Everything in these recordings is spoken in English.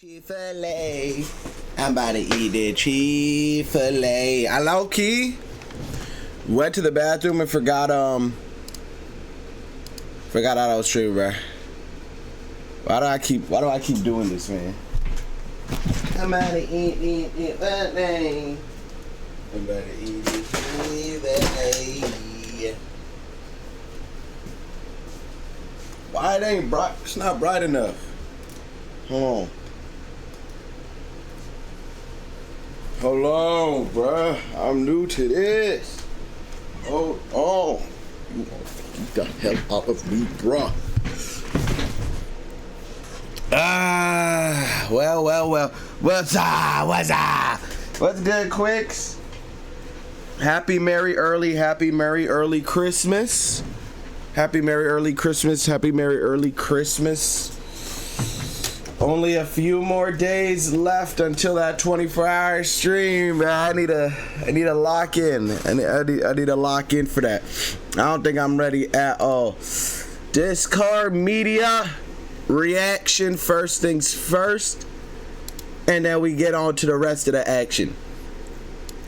Chick-fil-A. I'm about to eat the Chick-fil-A. I low key went to the bathroom and forgot how I was streaming, bro. Why do I keep doing this, man? I'm about to eat the Chick-fil-A. I'm about to eat the Chick-fil-A. Why it ain't bright? It's not bright enough. Hold on. Hold on, bruh. I'm new to this. Hold on. You gonna get the hell out of me, bruh. Well. What's up? What's good, Quicks? Happy merry early Christmas. Happy merry early Christmas. Only a few more days left until that 24-hour stream, man. I need to lock in. I need to lock in for that. I don't think I'm ready at all. Discord media reaction first things first, and then we get on to the rest of the action.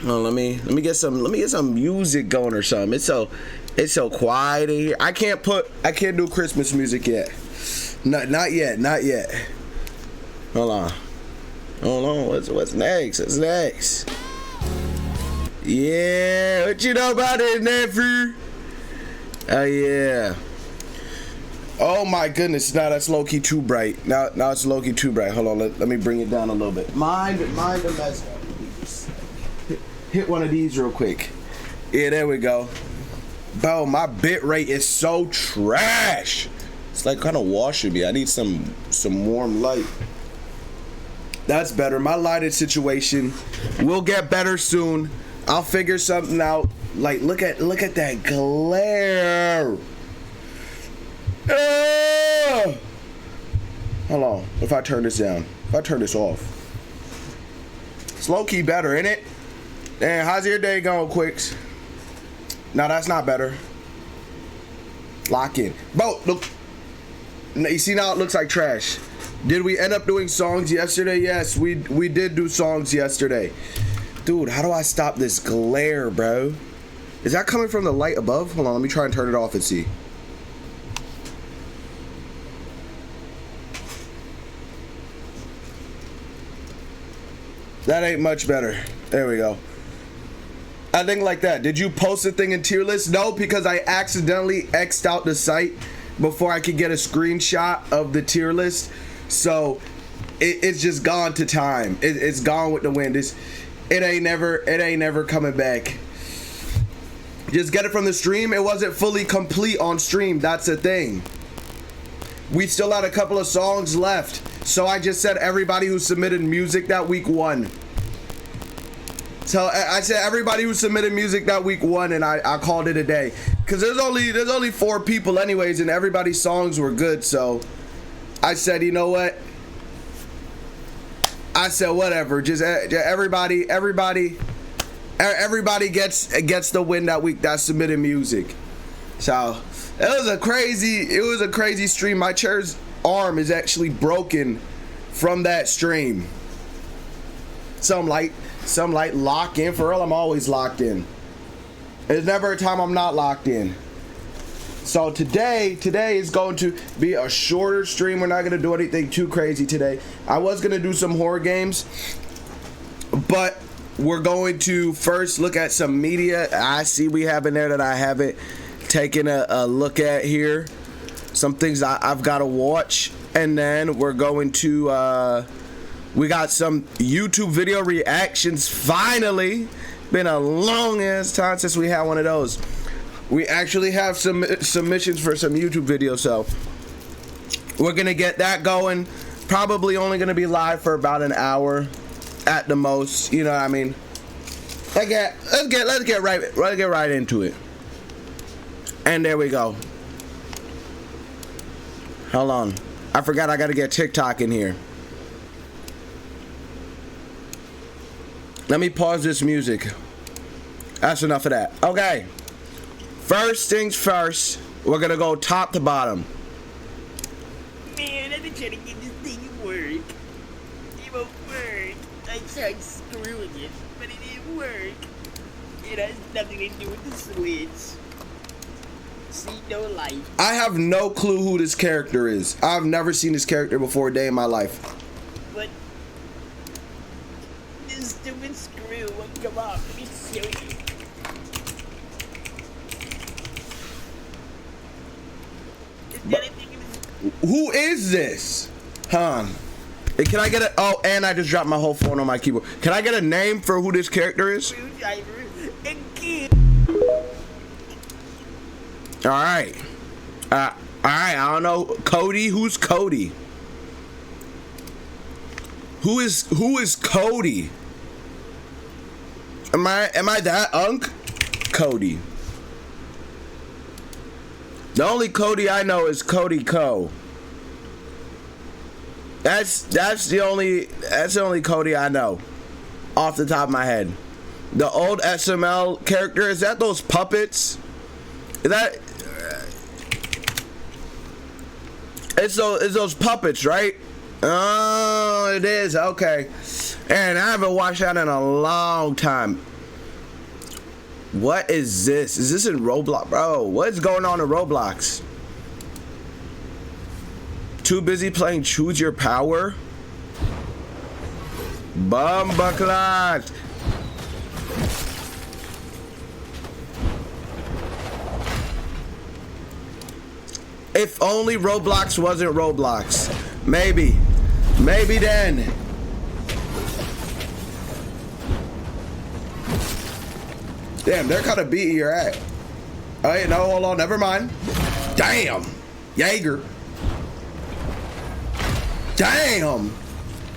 Oh, let me get some music going or something. It's so quiet in here. I can't do Christmas music yet. Not yet. Hold on. What's next? Yeah, what you know about it, nephew? Oh yeah. Oh my goodness, now that's low-key too bright. Now it's low-key too bright. Hold on, let me bring it down a little bit. Mind the mess. Hit one of these real quick. Yeah, there we go. Bro, my bit rate is so trash. It's like kind of washing me. I need some warm light. That's better. My lighted situation will get better soon. I'll figure something out. Like, look at that glare. Hold on. If I turn this down, if I turn this off, it's low key better, ain't it? Damn, how's your day going, Quicks? No, that's not better. Lock in, bro. Look. You see now it looks like trash. Did we end up doing songs yesterday? Yes, we did do songs yesterday. Dude, how do I stop this glare, bro? Is that coming from the light above? Hold on, let me try and turn it off and see. That ain't much better. There we go. I think like that. Did you post the thing in tier list? No, because I accidentally X'd out the site before I could get a screenshot of the tier list. So it's just gone to time. It's gone with the wind. It ain't never coming back. Just get it from the stream. It wasn't fully complete on stream. That's the thing. We still had a couple of songs left. So I just said everybody who submitted music that week won. So I said everybody who submitted music that week won, and I called it a day. Cause there's only 4 people anyways, and everybody's songs were good. So I said, you know what? I said whatever. Just everybody gets the win that week that submitted music. So it was a crazy stream. My chair's arm is actually broken from that stream. Some light lock in. For real, I'm always locked in. There's never a time I'm not locked in. So today is going to be a shorter stream. We're not going to do anything too crazy today. I was going to do some horror games, but we're going to first look at some media I see we have in there that I haven't taken a look at here. Some things I've got to watch. And then we're going to, we got some YouTube video reactions finally. Been a long ass time since we had one of those. We actually have some submissions for some YouTube videos, so we're gonna get that going. Probably only gonna be live for about an hour at the most. You know what I mean? Let's get right into it. And there we go. Hold on. I forgot I gotta get TikTok in here. Let me pause this music. That's enough of that. Okay. First things first, we're gonna go top to bottom. Man, I've been trying to get this thing to work. It won't work. I tried screwing it, but it didn't work. It has nothing to do with the switch. See no light. I have no clue who this character is. I've never seen this character before a day in my life. But this stupid screw won't come off. Let me show you. Who is this? Huh? Hey, can I get a... Oh, and I just dropped my whole phone on my keyboard. Can I get a name for who this character is? Alright. Alright, I don't know. Cody? Who's Cody? Who is Cody? Am I that Unk? Cody. The only Cody I know is Cody Co. That's the only Cody I know off the top of my head. The old SML character, is that those puppets? Is that it's those puppets, right? Oh, it is. Okay. And I haven't watched that in a long time. What is this? Is this in Roblox? Bro, what's going on in Roblox? Too busy playing Choose Your Power? Bumbaclat! If only Roblox wasn't Roblox. Maybe then. Damn, they're kind of beating your ass. Oh, wait, no, hold on, never mind. Damn, Jaeger. Damn,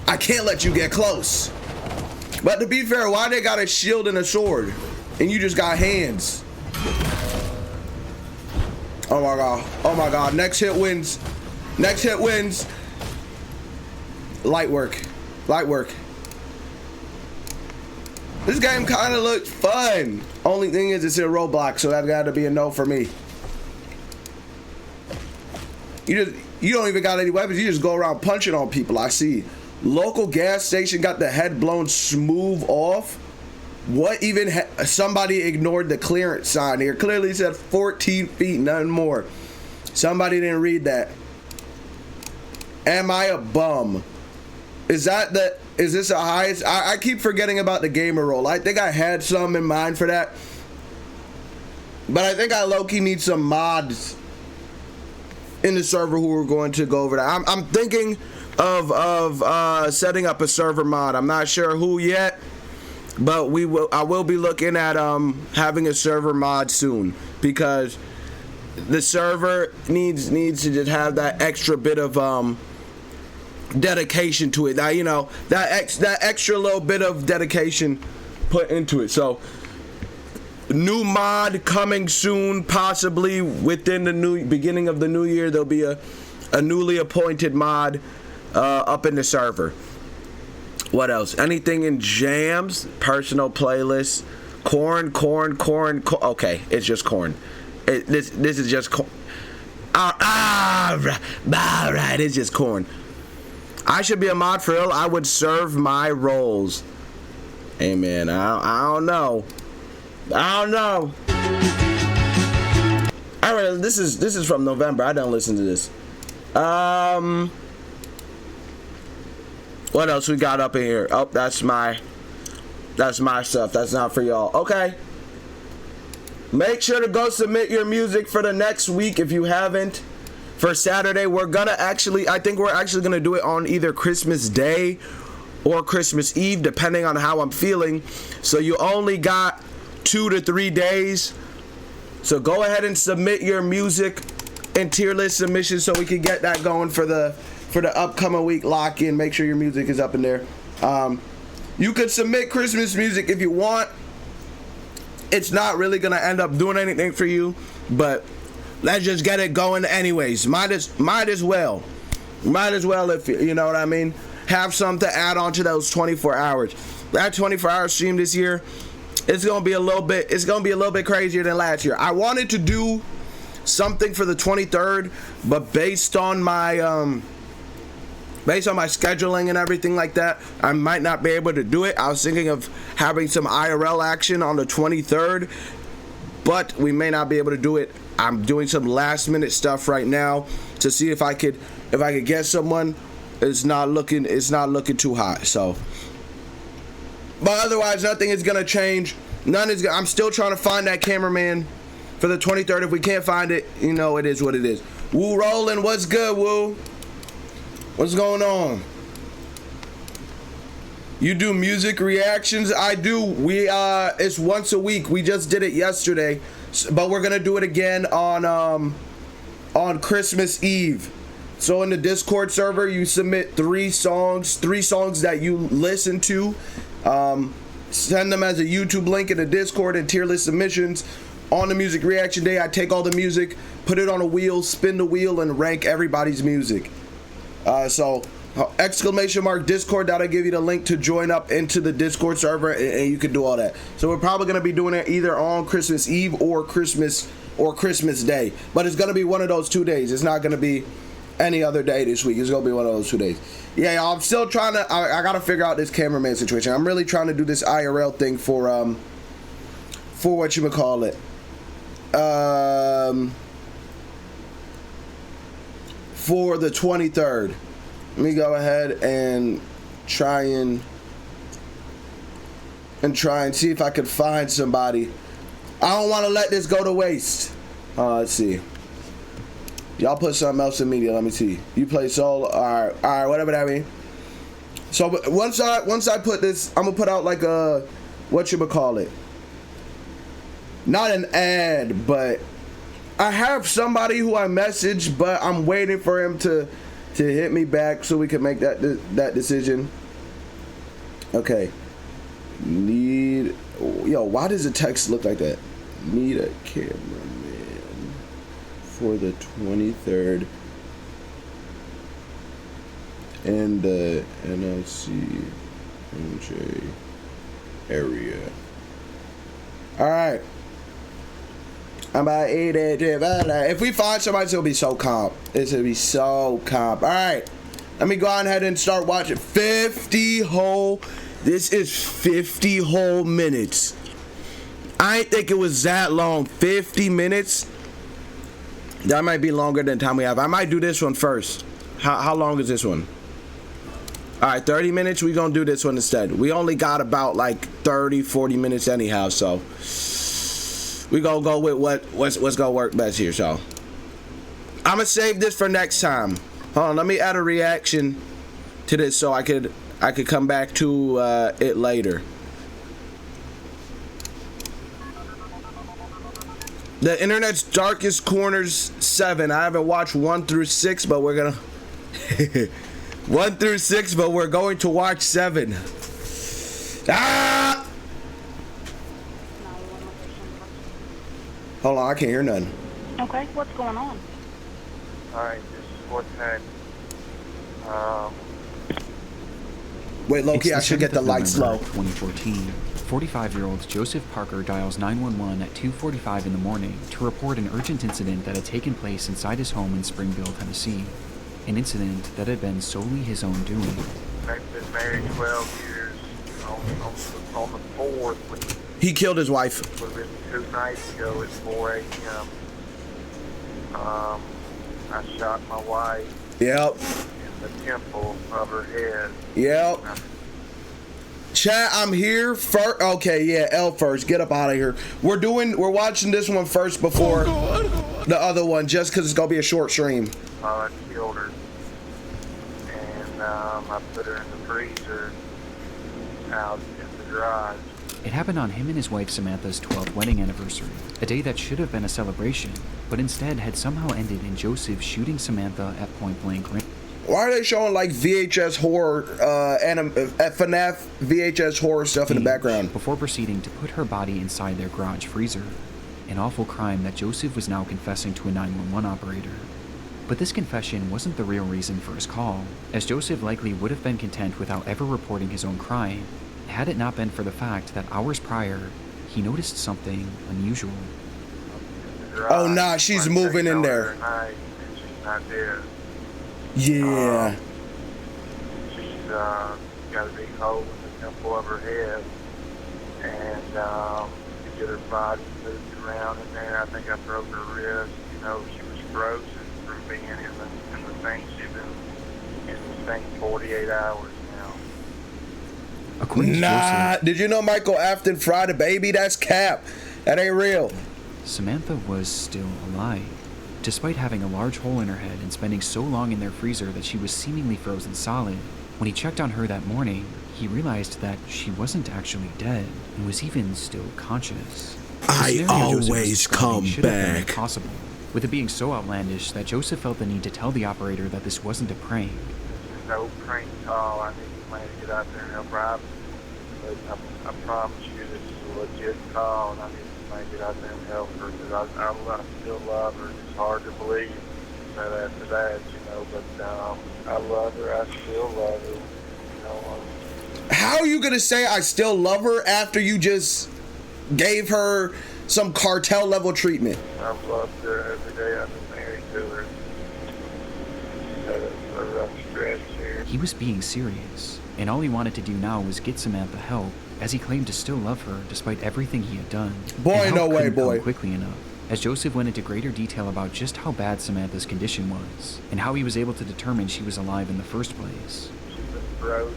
I can't let you get close. But to be fair, why they got a shield and a sword, and you just got hands? Oh my god, oh my god, next hit wins. Next hit wins. Light work, light work. This game kind of looks fun. Only thing is it's in Roblox, so that got to be a no for me. You don't even got any weapons. You just go around punching on people. I see. Local gas station got the head blown smooth off. What even? Somebody ignored the clearance sign here. Clearly said 14 feet, nothing more. Somebody didn't read that. Am I a bum? Is this the highest? I keep forgetting about the gamer role. I think I had some in mind for that, but I think I low-key need some mods in the server who are going to go over that. I'm thinking of setting up a server mod. I'm not sure who yet, but I will be looking at having a server mod soon, because the server needs to just have that extra bit of dedication to it. Now, you know, that extra little bit of dedication put into it. So new mod coming soon, possibly within the beginning of the new year. There'll be a newly appointed mod up in the server. What else? Anything in jams? Personal playlists? Corn. Okay, it's just corn. This is just corn. All right, it's just corn. I should be a mod for real. I would serve my roles. Hey man, I don't know. All right, this is from November. I don't listen to this. What else we got up in here? Oh, that's my stuff. That's not for y'all. Okay. Make sure to go submit your music for the next week if you haven't. For Saturday, I think we're actually gonna do it on either Christmas Day or Christmas Eve, depending on how I'm feeling. So you only got 2 to 3 days. So go ahead and submit your music and tier list submissions so we can get that going for the upcoming week lock-in. Make sure your music is up in there. You could submit Christmas music if you want. It's not really gonna end up doing anything for you, but let's just get it going anyways. Might as well if you know what I mean. Have something to add on to those 24 hours. That 24-hour stream this year, it's gonna be a little bit crazier than last year. I wanted to do something for the 23rd, but based on my based on my scheduling and everything like that, I might not be able to do it. I was thinking of having some IRL action on the 23rd, but we may not be able to do it. I'm doing some last minute stuff right now to see if I could get someone. It's not looking too hot. So, but otherwise, nothing is gonna change. I'm still trying to find that cameraman for the 23rd. If we can't find it, you know, it is what it is. Woo rolling, what's good, Woo? What's going on? You do music reactions? I do. It's once a week. We just did it yesterday, but we're gonna do it again on Christmas Eve. So in the Discord server, you submit three songs that you listen to. Send them as a YouTube link in the Discord and tier list submissions. On the music reaction day, I take all the music, put it on a wheel, spin the wheel, and rank everybody's music. So exclamation mark Discord, that'll give you the link to join up into the Discord server, and you can do all that. So we're probably gonna be doing it either on Christmas Eve or Christmas Day, but it's gonna be one of those 2 days. It's not gonna be any other day this week. It's gonna be one of those 2 days. Yeah, I'm still trying to. I gotta figure out this cameraman situation. I'm really trying to do this IRL thing for what you would call it. For the 23rd. Let me go ahead and try and see if I could find somebody. I don't want to let this go to waste. Let's see. Y'all put something else in media. Let me see. You play solo. All right, whatever that means. So once I put this, I'm gonna put out like a what you would call it. Not an ad, but I have somebody who I messaged, but I'm waiting for him to hit me back so we can make that decision. Okay. Why does the text look like that? Need a cameraman for the 23rd in the NLC MJ area. All right. I'm about to eat it. If we find somebody, it'll be so comp. It's gonna be so comp. All right, let me go on ahead and start watching. 50 whole. This is 50 whole minutes. I didn't think it was that long. 50 minutes. That might be longer than time we have. I might do this one first. How long is this one? All right, 30 minutes. We're gonna do this one instead. We only got about like 30-40 minutes anyhow, so we gonna go with what's gonna work best here. So I'm gonna save this for next time. Hold on, let me add a reaction to this so I could come back to it later. The Internet's Darkest Corners 7. I haven't watched 1 through 6, but we're gonna 1 through 6, but we're going to watch 7. Ah! Hold on, I can't hear nothing. Okay, what's going on? Alright, this is what's happening. Wait, Loki, I should get the lights low. 2014. 45-year-old Joseph Parker dials 911 at 2:45 in the morning to report an urgent incident that had taken place inside his home in Springville, Tennessee. An incident that had been solely his own doing. I've been married 12 years. On the 4th, which He killed his wife. would have been 2 nights ago at 4 a.m. I shot my wife Yep. in the temple of her head. Yep. Chat, I'm here first. Okay, yeah, L first. Get up out of here. We're watching this one first before the other one, just because it's gonna be a short stream. I killed her. And I put her in the freezer out in the garage. It happened on him and his wife Samantha's 12th wedding anniversary, a day that should have been a celebration, but instead had somehow ended in Joseph shooting Samantha at point blank range. Why are they showing like VHS horror, FNAF VHS horror stuff in the background? Before proceeding to put her body inside their garage freezer. An awful crime that Joseph was now confessing to a 911 operator. But this confession wasn't the real reason for his call, as Joseph likely would have been content without ever reporting his own crime, had it not been for the fact that hours prior, he noticed something unusual. Oh, nah, she's moving in there. And she's not there. Yeah. got a big hole in the temple of her head, and to get her body moved around in there. I think I broke her wrist. You know, she was frozen from being in the thing. She's been in this thing 48 hours now. According to Nah, Joseph, did you know Michael Afton fried a baby? That's cap. That ain't real. Samantha was still alive, despite having a large hole in her head and spending so long in their freezer that she was seemingly frozen solid. When he checked on her that morning, he realized that she wasn't actually dead and was even still conscious. The I scenario Joseph was always describing come should have been back. impossible, with it being so outlandish that Joseph felt the need to tell the operator that this wasn't a prank. This is no prank call. I need somebody to get out there and help her out. But I promise you, this is a legit call, and I need somebody to get out there and help her, because I still love her. It's hard to believe that after that, you know, but I love her. I still love her. You know, How are you gonna say I still love her after you just gave her some cartel level treatment? I've loved her every day I've been married to her. She's had a rough stretch here. He was being serious, and all he wanted to do now was get Samantha help, as he claimed to still love her despite everything he had done. Boy, And help no way, couldn't come boy. quickly enough, as Joseph went into greater detail about just how bad Samantha's condition was, and how he was able to determine she was alive in the first place. She's been frozen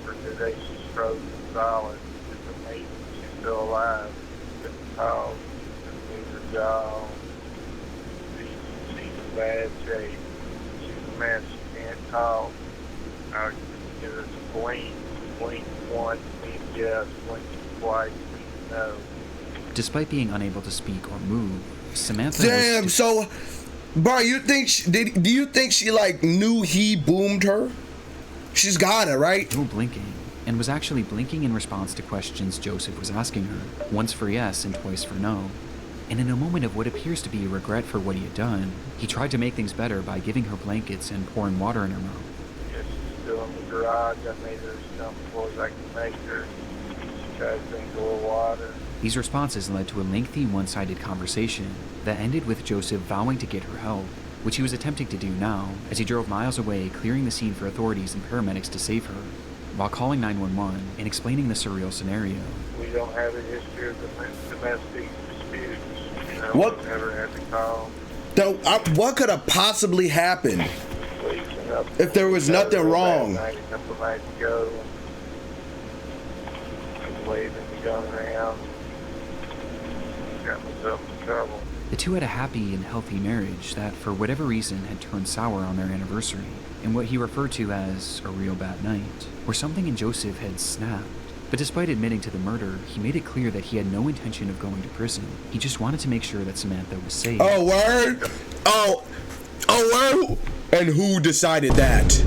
for 2 days. She's frozen solid. It's amazing she's still alive. She couldn't talk. She couldn't move her jaw. She's in bad shape. She's a mess. She can't talk. I give her to blink. Blink once, blink yes, blink twice, blink no. Despite being unable to speak or move, Samantha Damn. was So, bro, you think do you think she like knew he boomed her? She's gotta, right? still blinking, and was actually blinking in response to questions Joseph was asking her, once for yes and twice for no. And in a moment of what appears to be a regret for what he had done, he tried to make things better by giving her blankets and pouring water in her mouth. Yeah, she's still in the garage. I made her as comfortable as I can make her. She tries to drink a little water. These responses led to a lengthy one-sided conversation that ended with Joseph vowing to get her help, which he was attempting to do now as he drove miles away, clearing the scene for authorities and paramedics to save her, while calling 911 and explaining the surreal scenario. We don't have a history of domestic disputes. You know, What? we've never had to call. What could have possibly happened? Police and up. If there was nothing wrong. Night, a couple nights ago, I was waving the gun around. Got myself in trouble. The two had a happy and healthy marriage that, for whatever reason, had turned sour on their anniversary, in what he referred to as a real bad night, where something in Joseph had snapped. But despite admitting to the murder, he made it clear that he had no intention of going to prison. He just wanted to make sure that Samantha was safe. Oh, word? Oh, word? And who decided that?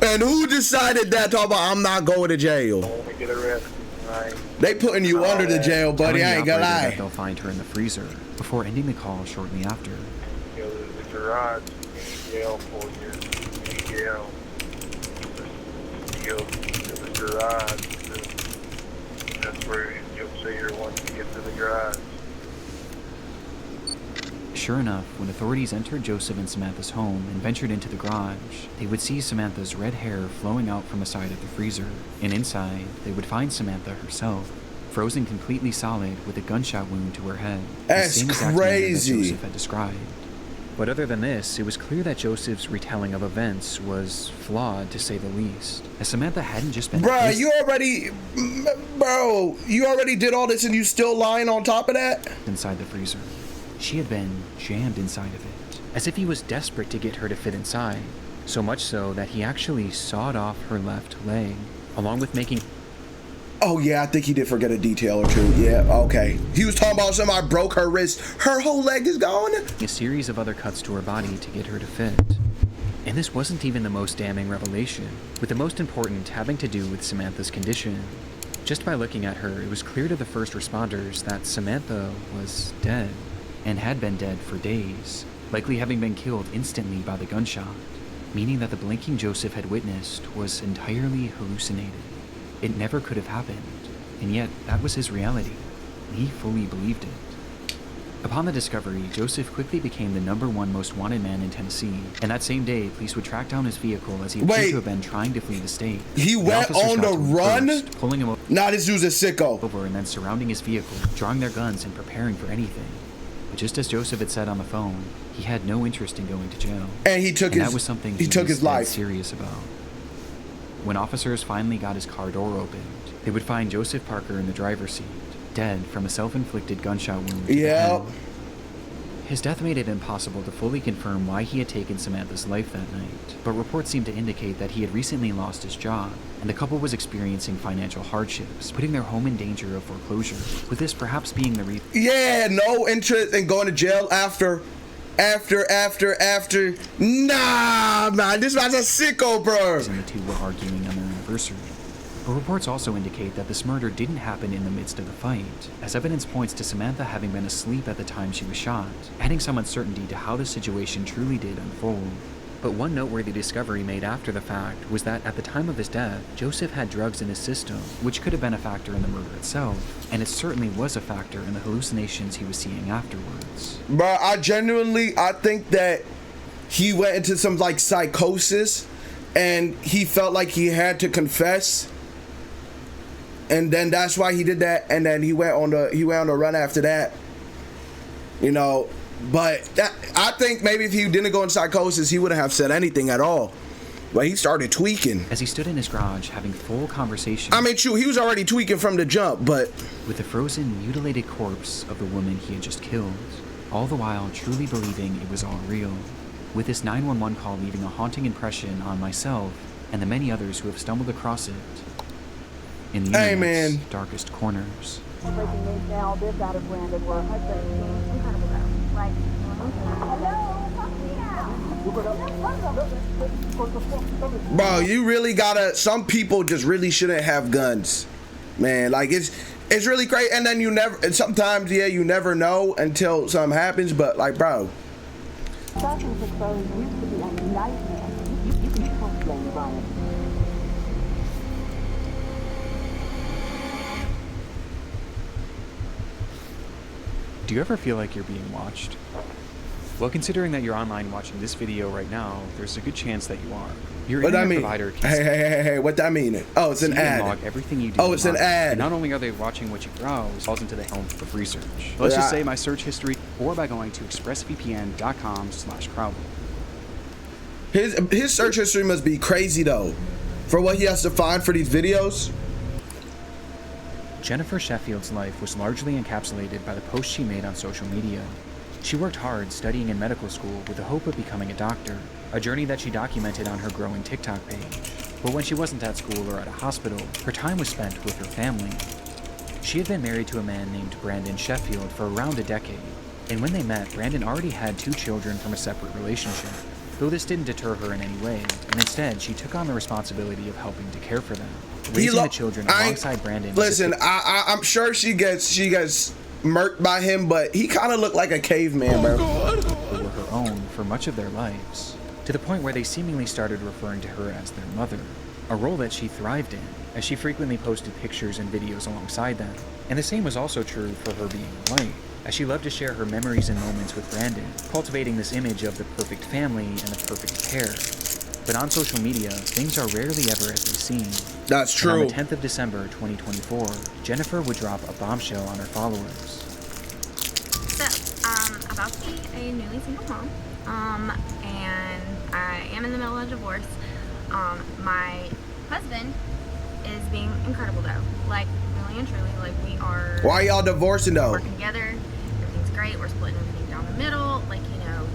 And who decided that? Talk about I'm not going to jail. I want to get arrested tonight. They putting you under the jail, buddy. telling I the ain't gonna operator that lie. they'll find her in the freezer, before ending the call shortly after. Go to the garage. You yell for you. You yell. You go to the garage. That's where you'll see her once you get to the garage. Sure enough, when authorities entered Joseph and Samantha's home and ventured into the garage, they would see Samantha's red hair flowing out from the side of the freezer, and inside, they would find Samantha herself, frozen completely solid with a gunshot wound to her head. That's the same exact manner that crazy. Joseph had described. But other than this, it was clear that Joseph's retelling of events was flawed, to say the least, as Samantha hadn't just been... Bro, you already did all this and you still lying on top of that? inside the freezer. She had been jammed inside of it, as if he was desperate to get her to fit inside, so much so that he actually sawed off her left leg, along with making Oh yeah, I think he did forget a detail or two. Yeah, okay. He was talking about somebody broke her wrist. Her whole leg is gone? a series of other cuts to her body to get her to fit. And this wasn't even the most damning revelation, with the most important having to do with Samantha's condition. Just by looking at her, it was clear to the first responders that Samantha was dead, and had been dead for days, likely having been killed instantly by the gunshot, meaning that the blinking Joseph had witnessed was entirely hallucinated. It never could have happened, and yet that was his reality. He fully believed it. Upon the discovery, Joseph quickly became the #1 most wanted man in Tennessee, and that same day, police would track down his vehicle as he appeared Wait. to have been trying to flee the state. He The went officers on got the to him run? first, pulling him Nah, this dude's a sicko. over and then surrounding his vehicle, drawing their guns and preparing for anything. But just as Joseph had said on the phone, he had no interest in going to jail. And he took And his that was something he took was his dead life. serious about. When officers finally got his car door opened, they would find Joseph Parker in the driver's seat, dead from a self-inflicted gunshot wound to the Yep. head. His death made it impossible to fully confirm why he had taken Samantha's life that night, but reports seemed to indicate that he had recently lost his job, and the couple was experiencing financial hardships, putting their home in danger of foreclosure, with this perhaps being the reason Yeah, no interest in going to jail after. Nah, man, this man's a sicko, bro. the two were arguing on their anniversary. But reports also indicate that this murder didn't happen in the midst of the fight, as evidence points to Samantha having been asleep at the time she was shot, adding some uncertainty to how the situation truly did unfold. But one noteworthy discovery made after the fact was that at the time of his death, Joseph had drugs in his system, which could have been a factor in the murder itself, and it certainly was a factor in the hallucinations he was seeing afterwards. Bro, I think that he went into some like psychosis and he felt like he had to confess. And then that's why he did that, and then he went on the run after that. You know, but I think maybe if he didn't go in psychosis, he wouldn't have said anything at all. But he started tweaking. As he stood in his garage having full conversation I mean, true, he was already tweaking from the jump, but with the frozen, mutilated corpse of the woman he had just killed, all the while truly believing it was all real, with this 911 call leaving a haunting impression on myself and the many others who have stumbled across it in the Hey, internet's man. darkest corners. Breaking news now, this out of Brandon where husband seems incredible though. Like, bro, you really gotta. Some people just really shouldn't have guns, man. Like it's really great, and then you never. And sometimes, yeah, you never know until something happens. But like, bro, Sergeant exposed used to be a nightmare. You can trust them, Brian. Do you ever feel like you're being watched? Well, considering that you're online watching this video right now, there's a good chance that you are. Your what that internet mean? provider can Hey, what that mean? Oh, it's an see and ad. log everything you do. Oh, it's an online. ad. And not only are they watching what you browse, it falls into the helm of research. Let's just say my search history, or by going to expressvpn.com/Crowley. His search history must be crazy though, for what he has to find for these videos. Jennifer Sheffield's life was largely encapsulated by the posts she made on social media. She worked hard studying in medical school with the hope of becoming a doctor, a journey that she documented on her growing TikTok page. But when she wasn't at school or at a hospital, her time was spent with her family. She had been married to a man named Brandon Sheffield for around a decade, and when they met, Brandon already had 2 children from a separate relationship. Though this didn't deter her in any way, and instead she took on the responsibility of helping to care for them, raising the children alongside Brandon. Listen, I'm sure she gets murked by him, but he kind of looked like a caveman, bro. Who were her own for much of their lives, to the point where they seemingly started referring to her as their mother, a role that she thrived in, as she frequently posted pictures and videos alongside them. And the same was also true for her being a wife, as she loved to share her memories and moments with Brandon, cultivating this image of the perfect family and the perfect pair. But on social media, things are rarely ever as they seem. That's And on true. the 10th of December, 2024, Jennifer would drop a bombshell on her followers. So, about to be a newly single mom, and I am in the middle of a divorce. My husband is being incredible though, like really and truly, like we are Why y'all divorcing though? working together, everything's great, we're splitting everything down the middle, like, you know,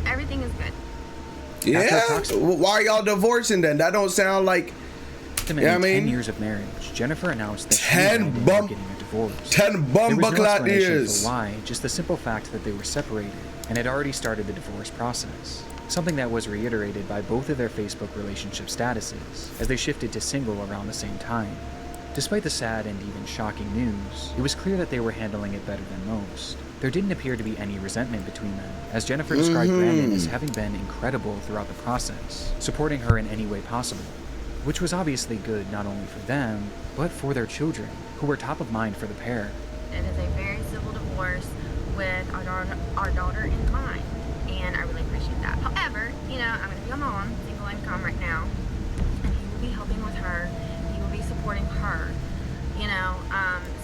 everything is good. Yeah. Why y'all divorcing then? That don't sound like. Ultimately, Yeah, I mean, 10 years of marriage, Jennifer announced that she 10 and Brandon bum- were getting a divorce. 10 There bum was no buckle out explanation ears. for why, just the simple fact that they were separated and had already started the divorce process. Something that was reiterated by both of their Facebook relationship statuses, as they shifted to single around the same time. Despite the sad and even shocking news, it was clear that they were handling it better than most. There didn't appear to be any resentment between them, as Jennifer described Brandon as having been incredible throughout the process, supporting her in any way possible, which was obviously good not only for them, but for their children, who were top of mind for the pair. It is a very civil divorce. with our daughter in mind, and I really appreciate that. However, you know, I'm gonna be a mom, single income right now, and he will be helping with her. He will be supporting her. You know,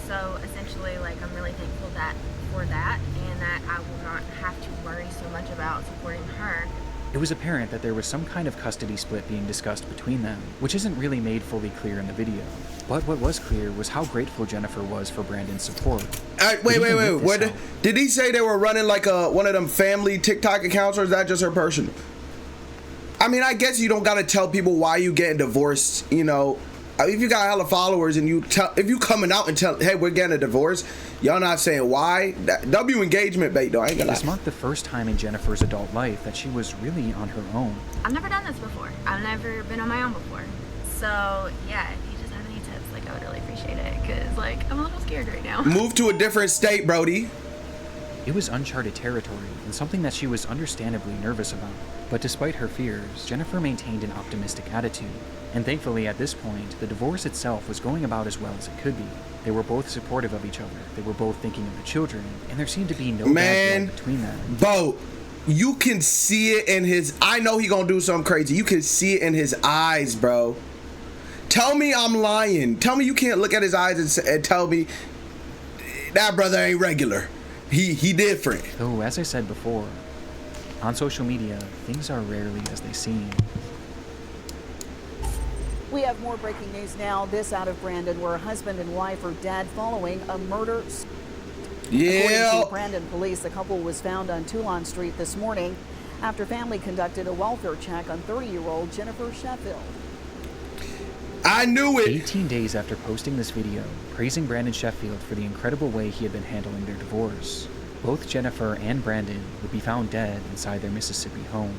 so essentially, like, I'm really thankful for that, and that I will not have to worry so much about supporting her. It was apparent that there was some kind of custody split being discussed between them, which isn't really made fully clear in the video. But what was clear was how grateful Jennifer was for Brandon's support. Wait. What, did he say they were running like one of them family TikTok accounts, or is that just her personal? I mean, I guess you don't gotta tell people why you getting divorced, you know. If you got hella followers and if you coming out and tell, hey, we're getting a divorce, y'all not saying why. W engagement bait though. I ain't gonna lie. This marked the first time in Jennifer's adult life that she was really on her own. I've never done this before. I've never been on my own before. So yeah, if you just have any tips, like, I would really appreciate it, because, like, I'm a little scared right now. Move to a different state, Brody. It was uncharted territory and something that she was understandably nervous about. But despite her fears, Jennifer maintained an optimistic attitude. And thankfully, at this point, the divorce itself was going about as well as it could be. They were both supportive of each other, they were both thinking of the children, and there seemed to be no bad blood between them. Bo, you can see it in his... I know he gonna do something crazy. You can see it in his eyes, bro. Tell me I'm lying. Tell me you can't look at his eyes and tell me that brother ain't regular. He different. Though, as I said before, on social media, things are rarely as they seem. We have more breaking news now. This out of Brandon, where a husband and wife are dead following a murder. Yeah. According to Brandon police, the couple was found on Toulon Street this morning after family conducted a welfare check on 30-year-old Jennifer Sheffield. I knew it. 18 days after posting this video, praising Brandon Sheffield for the incredible way he had been handling their divorce, both Jennifer and Brandon would be found dead inside their Mississippi home.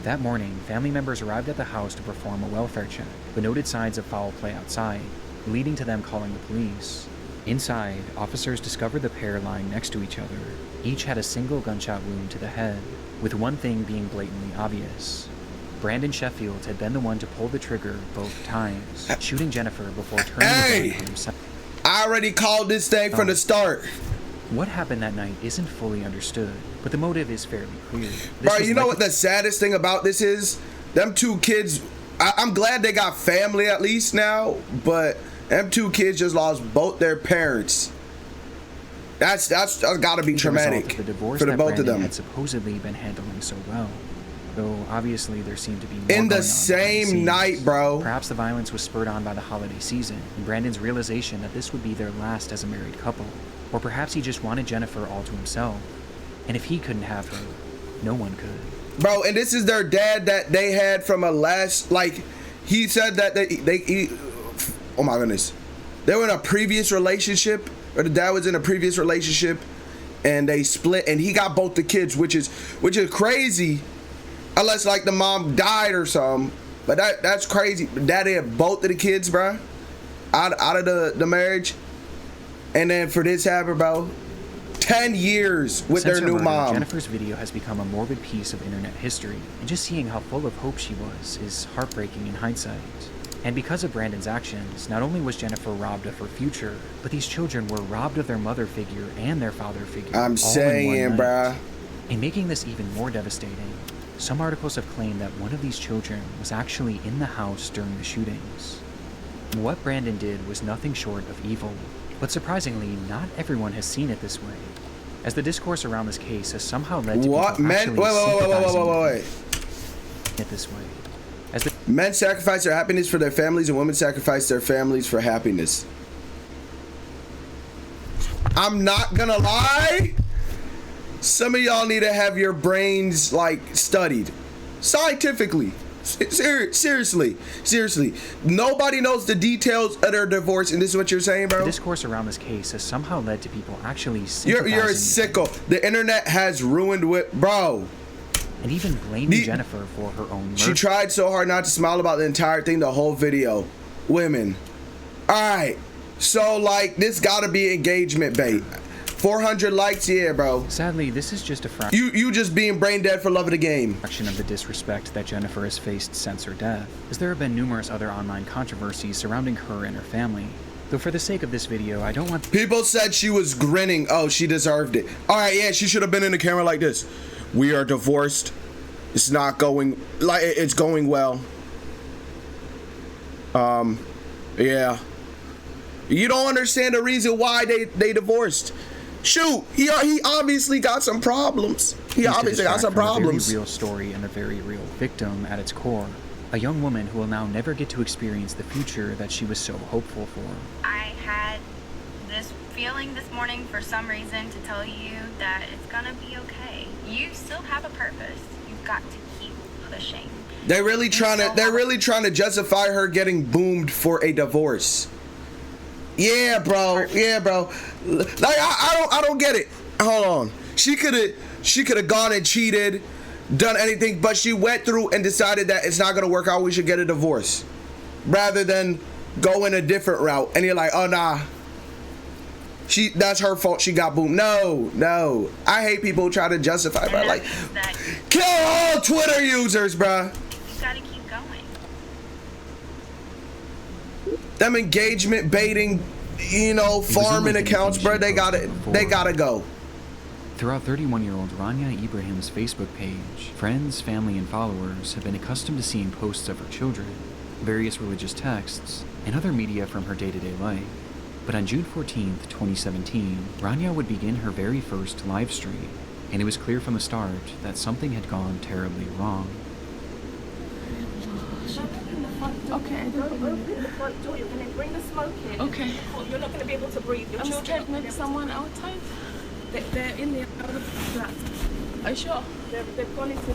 That morning, family members arrived at the house to perform a welfare check, but noted signs of foul play outside, leading to them calling the police. Inside, officers discovered the pair lying next to each other. Each had a single gunshot wound to the head, with one thing being blatantly obvious. Brandon Sheffield had been the one to pull the trigger both times, shooting Jennifer before turning the gun on himself. I already called this thing from the start. What happened that night isn't fully understood, but the motive is fairly clear. Bro, you know what the saddest thing about this is? Them two kids, I'm glad they got family at least now, but them two kids just lost both their parents. That's gotta be traumatic for the both of them. had supposedly been handling so well. Though obviously there seemed to be more in going the on same night, bro. Perhaps the violence was spurred on by the holiday season and Brandon's realization that this would be their last as a married couple. Or perhaps he just wanted Jennifer all to himself. And if he couldn't have her, no one could. Bro, and this is their dad that they had from a last, like, he said that they oh my goodness. They were in a previous relationship, or the dad was in a previous relationship, and they split, and he got both the kids, which is crazy, unless like the mom died or something. But that's crazy. Daddy had both of the kids, bro, out of the marriage. And then for this happened, bro, 10 years with Since their her new murder, mom. Jennifer's video has become a morbid piece of internet history, and just seeing how full of hope she was is heartbreaking in hindsight. And because of Brandon's actions, not only was Jennifer robbed of her future, but these children were robbed of their mother figure and their father figure. I'm saying, bruh. And making this even more devastating, some articles have claimed that one of these children was actually in the house during the shootings. What Brandon did was nothing short of evil. But surprisingly, not everyone has seen it this way, as the discourse around this case has somehow led to What? people Men? actually Wait. sympathizing it this way. As the Men sacrifice their happiness for their families, and women sacrifice their families for happiness. I'm not gonna lie. Some of y'all need to have your brains, like, studied scientifically. Seriously. Nobody knows the details of their divorce, and this is what you're saying, bro? The discourse around this case has somehow led to people actually sympathizing. You're a sicko. The internet has ruined bro. And even blaming Jennifer for her own murder. She tried so hard not to smile about the entire thing, the whole video. Women. Alright. So, like, this gotta be engagement bait. 400 likes, yeah, bro. Sadly, this is just a fraction. You just being brain dead for love of the game. Of the disrespect that Jennifer has faced since her death, as there have been numerous other online controversies surrounding her and her family. Though for the sake of this video, I don't want People said she was grinning. Oh, she deserved it. All right, yeah, she should have been in the camera like this. We are divorced. It's not going like it's going well. Yeah. You don't understand the reason why they divorced. Shoot, he obviously got some problems. He obviously got some problems. A very real story and a very real victim at its core. A young woman who will now never get to experience the future that she was so hopeful for. I had this feeling this morning for some reason to tell you that it's gonna be okay. You still have a purpose. You've got to keep pushing. They're really trying to justify her getting boomed for a divorce. Yeah, bro. Yeah, bro. Like I don't get it. Hold on. She could have gone and cheated, done anything, but she went through and decided that it's not gonna work out. We should get a divorce, rather than go in a different route. And you're like, oh nah, that's her fault. She got boomed. No. I hate people who try to justify, bro. Like, kill all Twitter users, bro. You gotta keep going. Them engagement baiting, farming accounts, bro. They gotta go. Throughout 31-year-old Rania Ibrahim's Facebook page, friends, family, and followers have been accustomed to seeing posts of her children, various religious texts, and other media from her day-to-day life. But on June 14th, 2017, Rania would begin her very first live stream, and it was clear from the start that something had gone terribly wrong. Okay, open the front door. You're going to bring the smoke in. Okay. You're not going to be able to breathe. Your children maybe someone outside. They're in the other flat. Are you sure? They've gone into the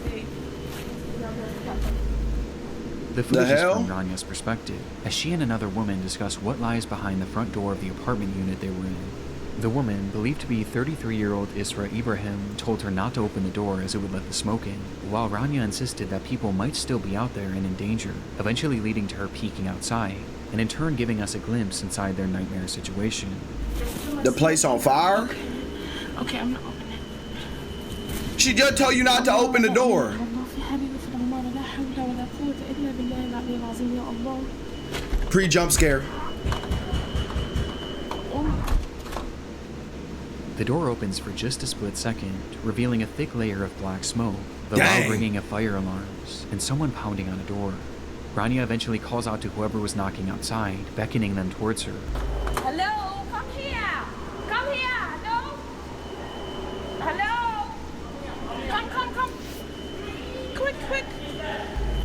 The footage is from Rania's perspective, as she and another woman discuss what lies behind the front door of the apartment unit they were in. The woman, believed to be 33-year-old Isra Ibrahim, told her not to open the door as it would let the smoke in, while Rania insisted that people might still be out there and in danger, eventually leading to her peeking outside, and in turn giving us a glimpse inside their nightmare situation. The place on fire? Okay, I'm not opening. She just told you not to open the door. Pre-jump scare. The door opens for just a split second, revealing a thick layer of black smoke, the loud ringing of fire alarms, and someone pounding on a door. Rania eventually calls out to whoever was knocking outside, beckoning them towards her. Hello, come here. Come here. No. Hello. Come. Quick.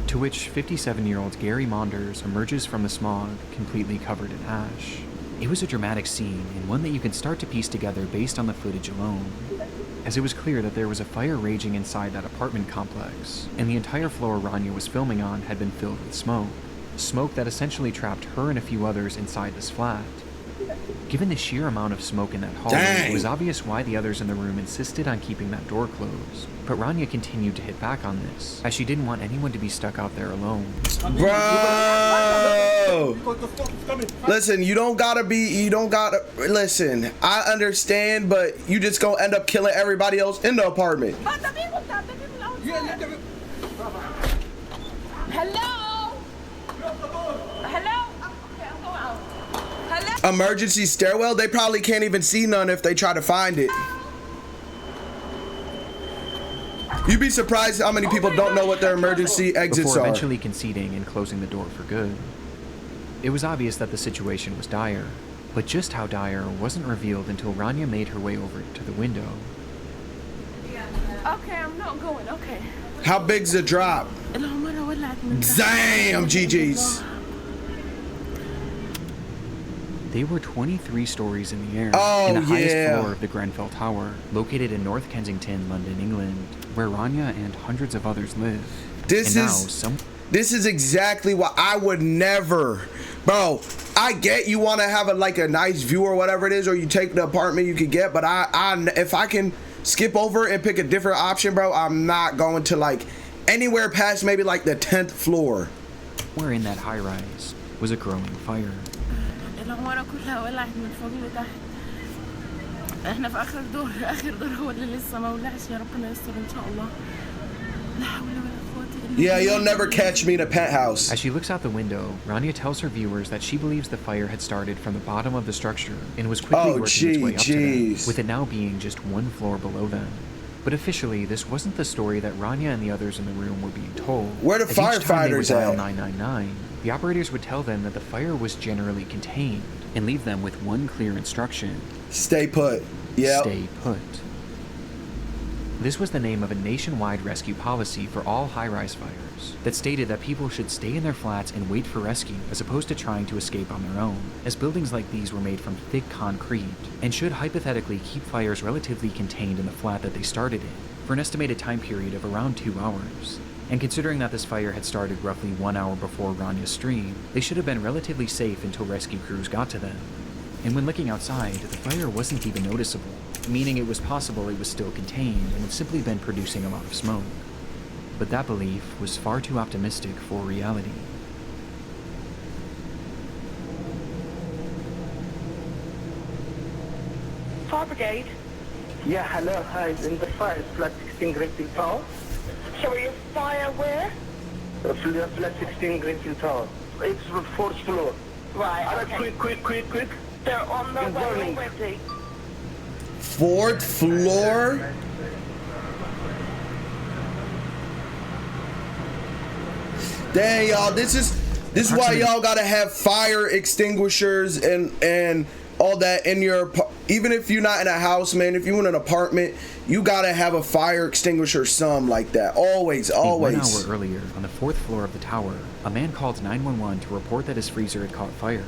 To which 57-year-old Gary Maunders emerges from the smog, completely covered in ash. It was a dramatic scene, and one that you can start to piece together based on the footage alone, as it was clear that there was a fire raging inside that apartment complex, and the entire floor Rania was filming on had been filled with smoke. Smoke that essentially trapped her and a few others inside this flat. Given the sheer amount of smoke in that hallway, it was obvious why the others in the room insisted on keeping that door closed. But Rania continued to hit back on this, as she didn't want anyone to be stuck out there alone. Bro! Listen, listen, I understand, but you just gonna end up killing everybody else in the apartment. Emergency stairwell? They probably can't even see none if they try to find it. You'd be surprised how many people don't know what their emergency exits Before are. eventually conceding and closing the door for good. It was obvious that the situation was dire, but just how dire wasn't revealed until Rania made her way over to the window. Okay, I'm not going. Okay. How big's the drop? Damn, GG's. They were 23 stories in the air, Oh, in the highest yeah. floor of the Grenfell Tower, located in North Kensington, London, England, where Rania and hundreds of others live. This is exactly what I would never, bro. I get you want to have a nice view or whatever it is, or you take the apartment you could get, but if I can skip over and pick a different option, bro, I'm not going to anywhere past maybe the 10th floor. Where in that high rise was a growing fire. العمارة كلها ولعت من فوق لتحت. احنا في آخر دور هو اللي لسه ما ولعش. يا ربنا يستر إن شاء الله. لا حول ولا قوة Yeah, you'll never catch me in a penthouse. As she looks out the window, Rania tells her viewers that she believes the fire had started from the bottom of the structure and was quickly working its way up to them, with it now being just one floor below them. But officially, this wasn't the story that Rania and the others in the room were being told. Where the As each time they would firefighters dial at? 999, the operators would tell them that the fire was generally contained and leave them with one clear instruction: Stay put. Yeah. stay put. This was the name of a nationwide rescue policy for all high-rise fires that stated that people should stay in their flats and wait for rescue as opposed to trying to escape on their own, as buildings like these were made from thick concrete and should hypothetically keep fires relatively contained in the flat that they started in for an estimated time period of around 2 hours. And considering that this fire had started roughly 1 hour before Rania's stream, they should have been relatively safe until rescue crews got to them. And when looking outside, the fire wasn't even noticeable, meaning it was possible it was still contained and had simply been producing a lot of smoke. But that belief was far too optimistic for reality. Fire brigade. Yeah, hello, hi, in the fire, flat 16 Greenfield Tower. Sorry, a fire where? Flat 16 Greenfield Tower. It's the 4th floor. Right, okay. Quick. They're on the It's way burning. already. 4th floor? Dang, y'all, this is why y'all gotta have fire extinguishers and all that in your, even if you're not in a house, man, if you're in an apartment, you gotta have a fire extinguisher, some like that. Always. 1 hour earlier, on the 4th floor of the tower, a man called 911 to report that his freezer had caught fire.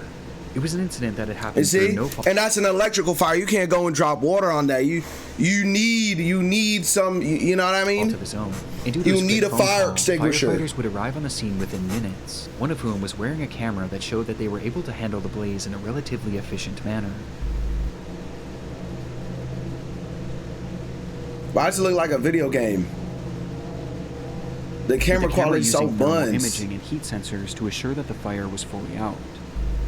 It was an incident that had happened through no fault. And that's an electrical fire. You can't go and drop water on that. You need some, you know what I mean? Of his own. And due to his need a quick phone fire call, extinguisher. Firefighters would arrive on the scene within minutes, one of whom was wearing a camera that showed that they were able to handle the blaze in a relatively efficient manner. Why does it look like a video game? The camera quality is so using thermal buns. imaging and heat sensors to assure that the fire was fully out.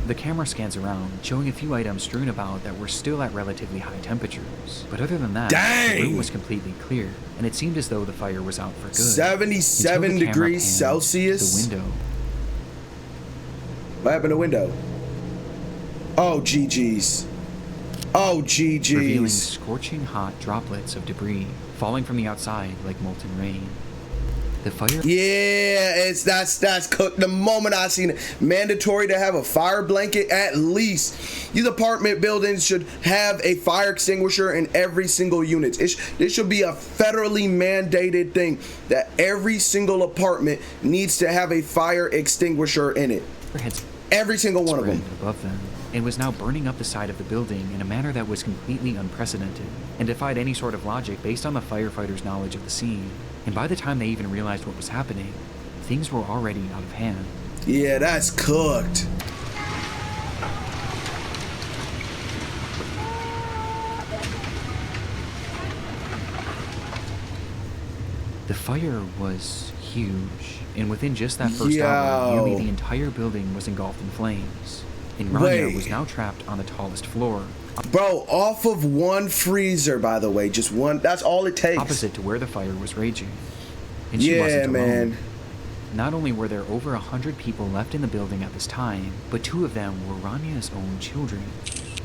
The camera scans around, showing a few items strewn about that were still at relatively high temperatures. But other than that, the room was completely clear, and it seemed as though the fire was out for good. 77 degrees Celsius? The window. What happened to the window? Oh, GG's. Oh, GG's. Revealing scorching hot droplets of debris falling from the outside like molten rain. The fire. Yeah, that's cooked. The moment I seen it, mandatory to have a fire blanket at least. These apartment buildings should have a fire extinguisher in every single unit. This should be a federally mandated thing that every single apartment needs to have a fire extinguisher in it. Every single one of them. Above them, and was now burning up the side of the building in a manner that was completely unprecedented and defied any sort of logic based on the firefighters' knowledge of the scene. And by the time they even realized what was happening, things were already out of hand. Yeah, that's cooked. The fire was huge, and within just that first hour, nearly the entire building was engulfed in flames. And Rania was now trapped on the tallest floor. Bro, off of one freezer, by the way, just one. That's all it takes. Opposite to where the fire was raging. And she wasn't alone. Not only were there over 100 people left in the building at this time, but 2 of them were Rania's own children.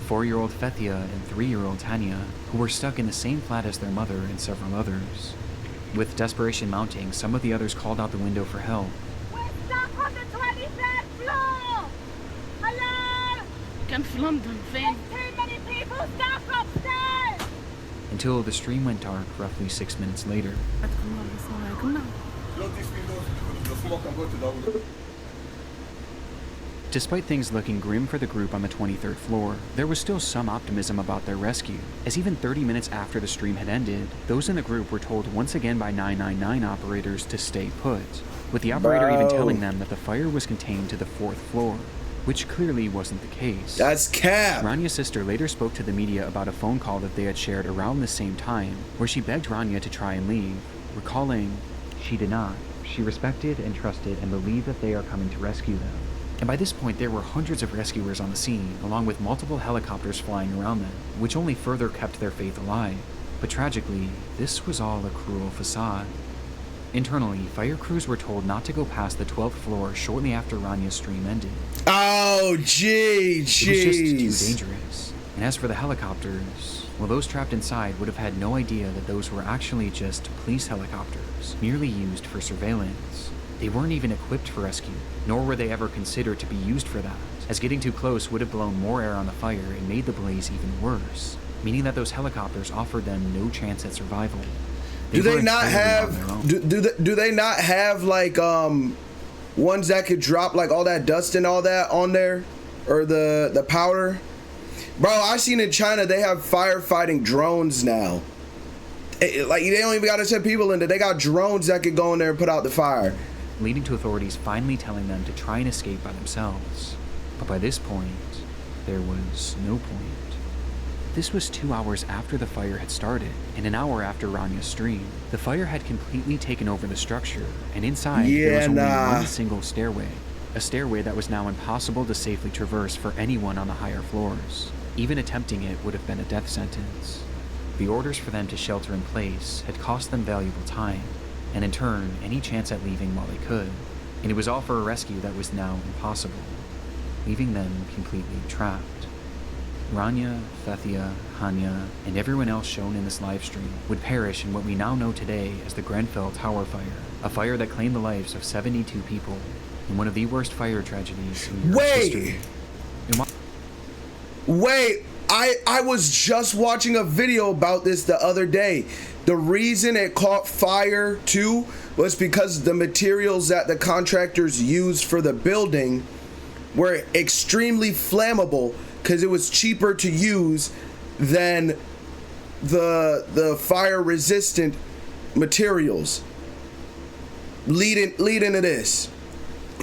4-year-old Fethia and 3-year-old Tanya, who were stuck in the same flat as their mother and several others. With desperation mounting, some of the others called out the window for help. We're stuck on the 23rd floor! Hello! كان في لندن فين؟ Too many people stuck upstairs! Until the stream went dark roughly 6 minutes later. Despite things looking grim for the group on the 23rd floor, there was still some optimism about their rescue, as even 30 minutes after the stream had ended, those in the group were told once again by 999 operators to stay put, with the operator even telling them that the fire was contained to the 4th floor, which clearly wasn't the case. That's cap! Rania's sister later spoke to the media about a phone call that they had shared around the same time, where she begged Rania to try and leave, recalling, "She did not. She respected and trusted and believed that they are coming to rescue them." And by this point, there were hundreds of rescuers on the scene, along with multiple helicopters flying around them, which only further kept their faith alive. But tragically, this was all a cruel facade. Internally, fire crews were told not to go past the 12th floor shortly after Ranya's stream ended. Oh, jeez. It was just too dangerous. And as for the helicopters, well, those trapped inside would have had no idea that those were actually just police helicopters, merely used for surveillance. They weren't even equipped for rescue, nor were they ever considered to be used for that, as getting too close would have blown more air on the fire and made the blaze even worse, meaning that those helicopters offered them no chance at survival. Do they not have do they not have like ones that could drop like all that dust and all that on there, or the powder? Bro, I seen in China they have firefighting drones now. Like they don't even gotta send people in there. They got drones that could go in there and put out the fire. Leading to authorities finally telling them to try and escape by themselves. But by this point, there was no point. This was 2 hours after the fire had started, and an hour after Ranya's stream. The fire had completely taken over the structure, and inside there was only one single stairway. A stairway that was now impossible to safely traverse for anyone on the higher floors. Even attempting it would have been a death sentence. The orders for them to shelter in place had cost them valuable time, and in turn, any chance at leaving while they could. And it was all for a rescue that was now impossible, leaving them completely trapped. Rania, Thethia, Hanya, and everyone else shown in this livestream would perish in what we now know today as the Grenfell Tower fire, a fire that claimed the lives of 72 people in one of the worst fire tragedies in Europe's history. Wait, I was just watching a video about this the other day. The reason it caught fire too was because the materials that the contractors used for the building were extremely flammable, because it was cheaper to use than the fire resistant materials. Leading to this,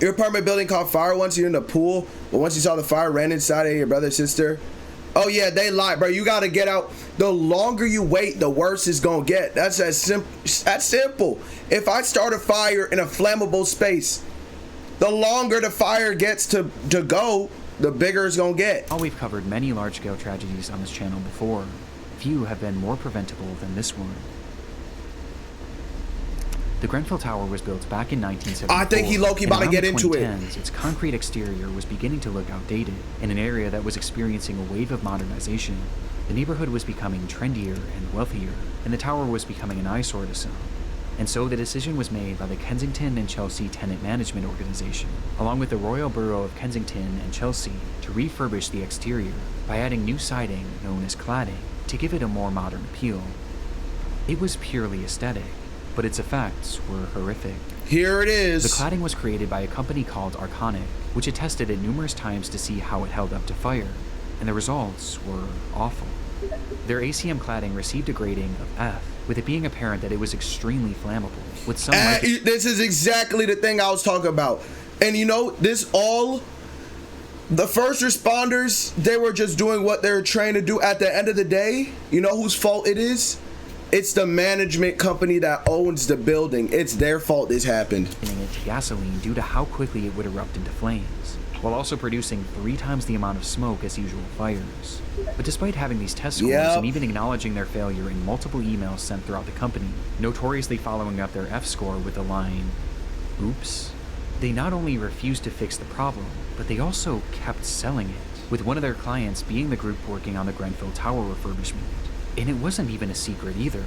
your apartment building caught fire once you're in the pool, but once you saw the fire, ran inside of your brother, sister. Oh yeah, they lied, bro. You gotta get out. The longer you wait, the worse it's gonna get. That's simple. If I start a fire in a flammable space, the longer the fire gets to go, the bigger it's gonna get. While we've covered many large-scale tragedies on this channel before, few have been more preventable than this one. The Grenfell Tower was built back in 1974. I think he low-key about to get into it. Its concrete exterior was beginning to look outdated in an area that was experiencing a wave of modernization. The neighborhood was becoming trendier and wealthier, and the tower was becoming an eyesore to some. And so the decision was made by the Kensington and Chelsea Tenant Management Organization, along with the Royal Borough of Kensington and Chelsea, to refurbish the exterior by adding new siding known as cladding to give it a more modern appeal. It was purely aesthetic, but its effects were horrific. Here it is. The cladding was created by a company called Arconic, which had tested it numerous times to see how it held up to fire, and the results were awful. Their ACM cladding received a grading of F, with it being apparent that it was extremely flammable, with some this is exactly the thing I was talking about. And you know, the first responders, they were just doing what they were trained to do. At the end of the day, you know whose fault it is? It's the management company that owns the building. It's their fault this happened. It to gasoline due to how quickly it would erupt into flames, while also producing 3 times the amount of smoke as usual fires. But despite having these test scores and even acknowledging their failure in multiple emails sent throughout the company, notoriously following up their F score with the line, "Oops," they not only refused to fix the problem, but they also kept selling it, with one of their clients being the group working on the Grenfell Tower refurbishment. And it wasn't even a secret either.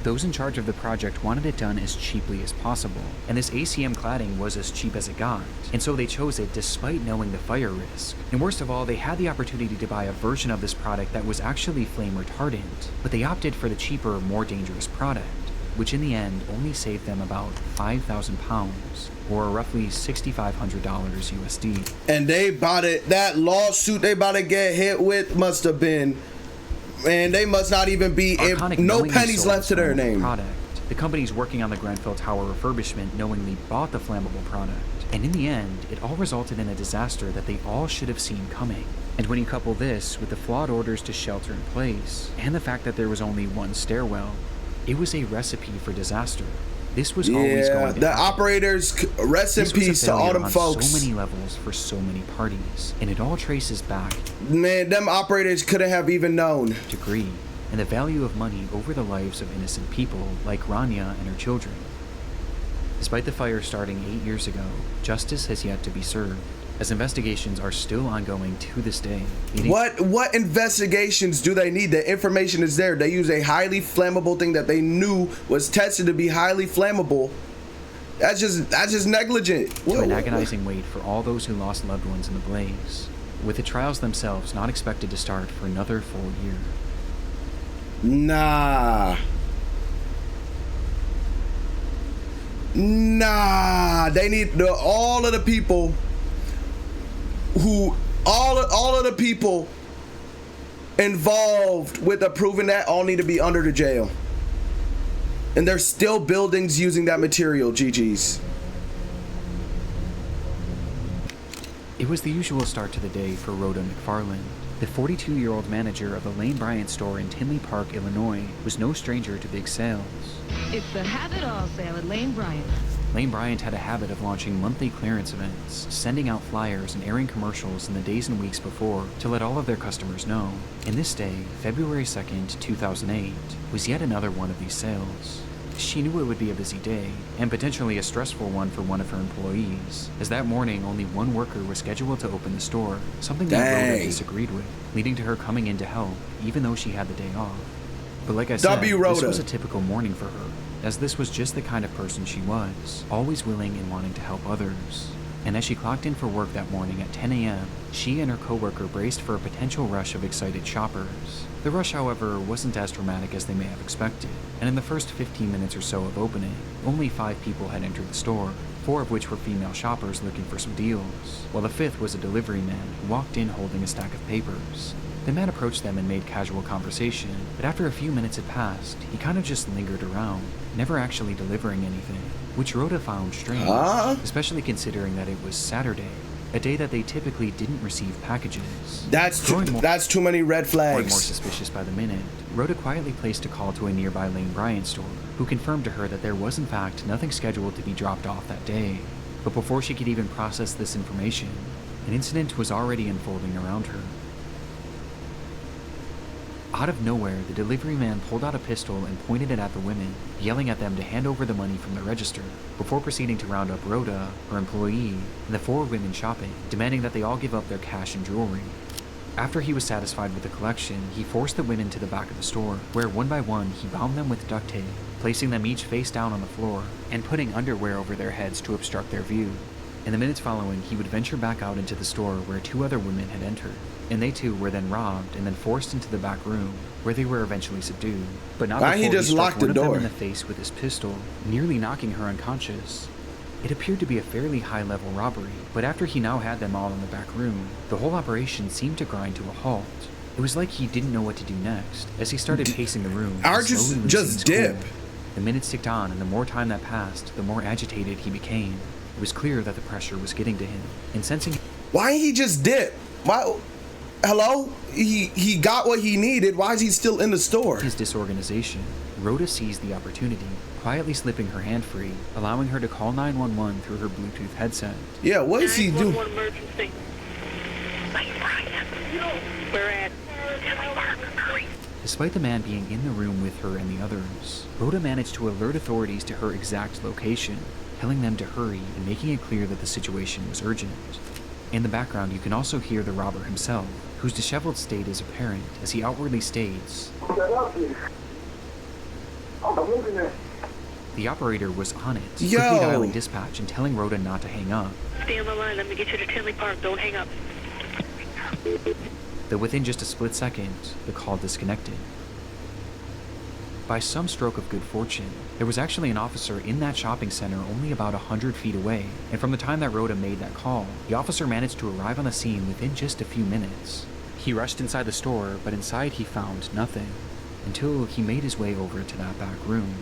Those in charge of the project wanted it done as cheaply as possible, and this ACM cladding was as cheap as it got, and so they chose it despite knowing the fire risk. And worst of all, they had the opportunity to buy a version of this product that was actually flame retardant, but they opted for the cheaper, more dangerous product, which in the end only saved them about £5,000, or roughly $6,500 USD. And they bought it, that lawsuit they about to get hit with must have been, man, they must not even be no pennies left to their name. The companies working on the Grenfell Tower refurbishment knowingly bought the flammable product, and in the end, it all resulted in a disaster that they all should have seen coming. And when you couple this with the flawed orders to shelter in place, and the fact that there was only one stairwell, it was a recipe for disaster. This was always going to the happen. Operators, rest in peace to all them folks. So many levels for so many parties, and it all traces back. Man, them operators couldn't have even known. To greed, and the value of money over the lives of innocent people like Rania and her children. Despite the fire starting 8 years ago, justice has yet to be served, as investigations are still ongoing to this day. What investigations do they need? The information is there. They use a highly flammable thing that they knew was tested to be highly flammable. That's just negligent. To an agonizing wait for all those who lost loved ones in the blaze, with the trials themselves not expected to start for another full year. Nah, they need all of the people who all of the people involved with approving that all need to be under the jail. And there's still buildings using that material. GG's. It was the usual start to the day for Rhoda McFarland. The 42-year-old manager of the Lane Bryant store in Tinley Park, Illinois, was no stranger to big sales. It's the Have It All sale at Lane Bryant. Lane Bryant had a habit of launching monthly clearance events, sending out flyers and airing commercials in the days and weeks before to let all of their customers know. And this day, February 2nd, 2008, was yet another one of these sales. She knew it would be a busy day, and potentially a stressful one for one of her employees, as that morning only one worker was scheduled to open the store, something that Rhoda disagreed with, leading to her coming in to help, even though she had the day off. But like I said, this was a typical morning for her, as this was just the kind of person she was, always willing and wanting to help others. And as she clocked in for work that morning at 10 a.m., she and her coworker braced for a potential rush of excited shoppers. The rush, however, wasn't as dramatic as they may have expected, and in the first 15 minutes or so of opening, only 5 people had entered the store, 4 of which were female shoppers looking for some deals, while the 5th was a delivery man who walked in holding a stack of papers. The man approached them and made casual conversation, but after a few minutes had passed, he kind of just lingered around, never actually delivering anything, which Rhoda found strange, especially considering that it was Saturday, a day that they typically didn't receive packages. That's too many red flags. Growing more suspicious by the minute, Rhoda quietly placed a call to a nearby Lane Bryant store, who confirmed to her that there was in fact nothing scheduled to be dropped off that day. But before she could even process this information, an incident was already unfolding around her. Out of nowhere, the delivery man pulled out a pistol and pointed it at the women, yelling at them to hand over the money from the register, before proceeding to round up Rhoda, her employee, and the 4 women shopping, demanding that they all give up their cash and jewelry. After he was satisfied with the collection, he forced the women to the back of the store, where one by one he bound them with duct tape, placing them each face down on the floor, and putting underwear over their heads to obstruct their view. In the minutes following, he would venture back out into the store where 2 other women had entered, and they too were then robbed and then forced into the back room, where they were eventually subdued. But not before he just struck one of them in the face with his pistol, nearly knocking her unconscious. It appeared to be a fairly high-level robbery, but after he now had them all in the back room, the whole operation seemed to grind to a halt. It was like he didn't know what to do next, as he started pacing the room. Just dip. The minutes ticked on, and the more time that passed, the more agitated he became. It was clear that the pressure was getting to him, and sensing— Why he just dip? Why? Hello? He got what he needed. Why is he still in the store? His disorganization, Rhoda seized the opportunity, quietly slipping her hand free, allowing her to call 911 through her Bluetooth headset. Yeah, what is he doing? Emergency. We're at Tinley Park. Hurry. Despite the man being in the room with her and the others, Rhoda managed to alert authorities to her exact location, telling them to hurry and making it clear that the situation was urgent. In the background, you can also hear the robber himself, whose disheveled state is apparent as he outwardly states, the operator was on it, quickly dialing dispatch and telling Rhoda not to hang up. Stay on the line. Let me get you to Tinley Park. Don't hang up. Though within just a split second, the call disconnected. By some stroke of good fortune, there was actually an officer in that shopping center only about 100 feet away, and from the time that Rhoda made that call, the officer managed to arrive on the scene within just a few minutes. He rushed inside the store, but inside he found nothing, until he made his way over to that back room.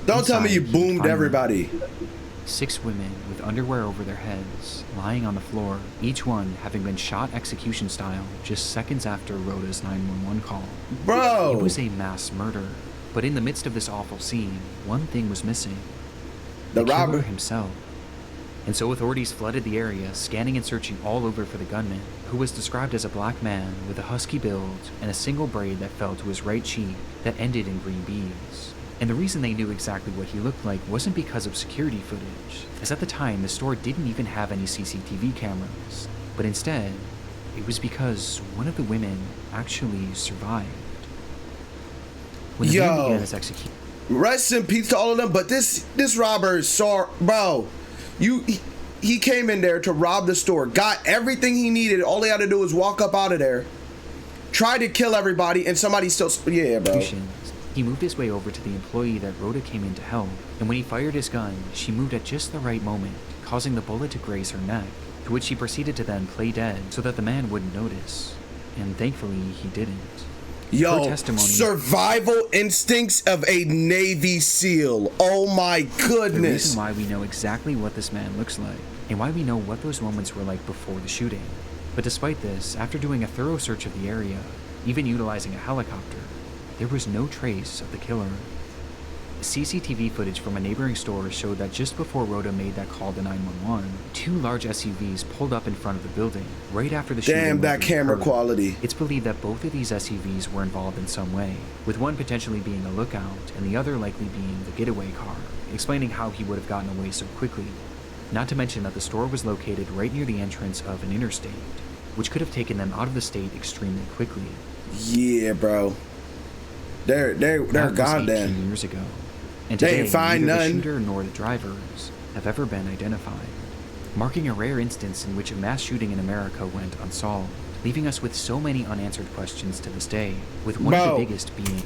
Don't tell me you boomed everybody. 6 women with underwear over their heads, lying on the floor, each one having been shot execution style just seconds after Rhoda's 911 call. Bro! It was a mass murder, but in the midst of this awful scene, one thing was missing. The robber himself. And so authorities flooded the area, scanning and searching all over for the gunman, who was described as a black man with a husky build and a single braid that fell to his right cheek that ended in green beads. And the reason they knew exactly what he looked like wasn't because of security footage, as at the time the store didn't even have any CCTV cameras, but instead, it was because one of the women actually survived. When the man began his execution, rest in peace to all of them, but this robber saw, bro, he came in there to rob the store, got everything he needed, all he had to do was walk up out of there, tried to kill everybody, and somebody still, yeah, bro. He moved his way over to the employee that Rhoda came in to help, and when he fired his gun, she moved at just the right moment, causing the bullet to graze her neck, to which she proceeded to then play dead so that the man wouldn't notice. And thankfully, he didn't. Yo, survival instincts of a Navy SEAL. Oh my goodness. The reason why we know exactly what this man looks like, and why we know what those moments were like before the shooting. But despite this, after doing a thorough search of the area, even utilizing a helicopter, there was no trace of the killer. CCTV footage from a neighboring store showed that just before Rhoda made that call to 911, 2 large SUVs pulled up in front of the building right after the shooting. Damn, that camera quality. It's believed that both of these SUVs were involved in some way, with one potentially being a lookout and the other likely being the getaway car, explaining how he would have gotten away so quickly. Not to mention that the store was located right near the entrance of an interstate, which could have taken them out of the state extremely quickly. Yeah, bro. They're gone then. 18 years ago. And today, they ain't find neither none. the shooter nor the drivers have ever been identified, marking a rare instance in which a mass shooting in America went unsolved, leaving us with so many unanswered questions to this day, with one of the biggest being...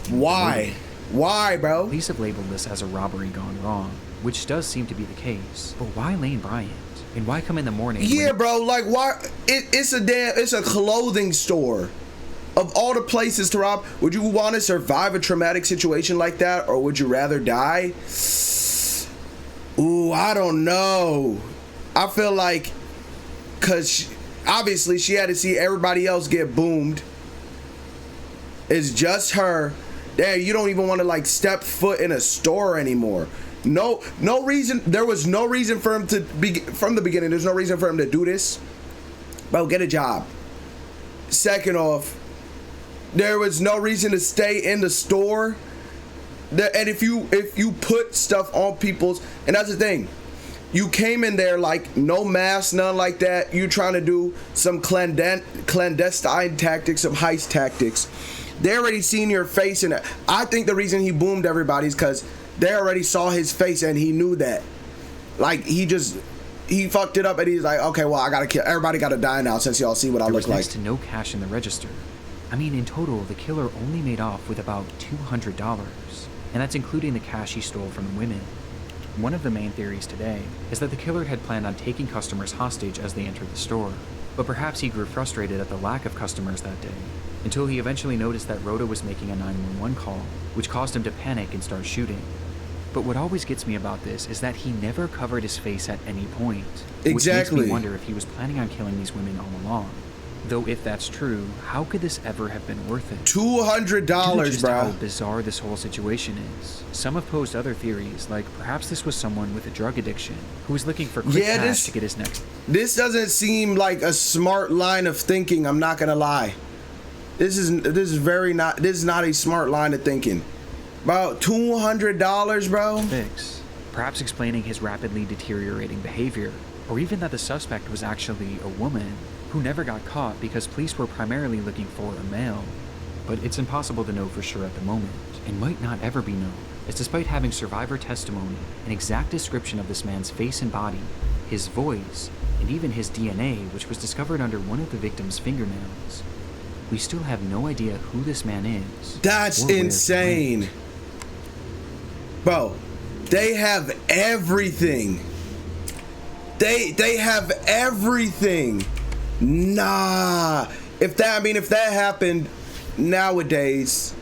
Why? Why, bro? Police have labeled this as a robbery gone wrong, which does seem to be the case, but why Lane Bryant? And why come in the morning? Yeah, bro, like, why? It's a clothing store. Of all the places to rob, would you want to survive a traumatic situation like that, or would you rather die? Ooh, I don't know. I feel like, cause obviously she had to see everybody else get boomed. It's just her. Damn, you don't even want to like step foot in a store anymore. No reason. There was no reason for him to be from the beginning. There's no reason for him to do this. Bro, get a job. Second off, there was no reason to stay in the store. And if you put stuff on people's, and that's the thing, you came in there like no mask, none like that. You trying to do some clandestine tactics, some heist tactics. They already seen your face, and I think the reason he boomed everybody is because they already saw his face and he knew that. Like he fucked it up, and he's like, okay, well, I gotta kill. Everybody gotta die now since y'all see what I look like. There was next to no cash in the register. I mean, in total, the killer only made off with about $200, and that's including the cash he stole from the women. One of the main theories today is that the killer had planned on taking customers hostage as they entered the store, but perhaps he grew frustrated at the lack of customers that day, until he eventually noticed that Rhoda was making a 911 call, which caused him to panic and start shooting. But what always gets me about this is that he never covered his face at any point, which makes me wonder if he was planning on killing these women all along. Though if that's true, how could this ever have been worth it? $200, bro. How bizarre this whole situation is. Some have posed other theories, like perhaps this was someone with a drug addiction who was looking for quick cash to get his next. This doesn't seem like a smart line of thinking. I'm not gonna lie. This is not a smart line of thinking. About $200, bro. Fix. Perhaps explaining his rapidly deteriorating behavior, or even that the suspect was actually a woman who never got caught because police were primarily looking for a male. But it's impossible to know for sure at the moment, and might not ever be known, as despite having survivor testimony, an exact description of this man's face and body, his voice, and even his DNA, which was discovered under one of the victim's fingernails, we still have no idea who this man is. That's insane. Bro, they have everything. They have everything. Nah, if that happened nowadays,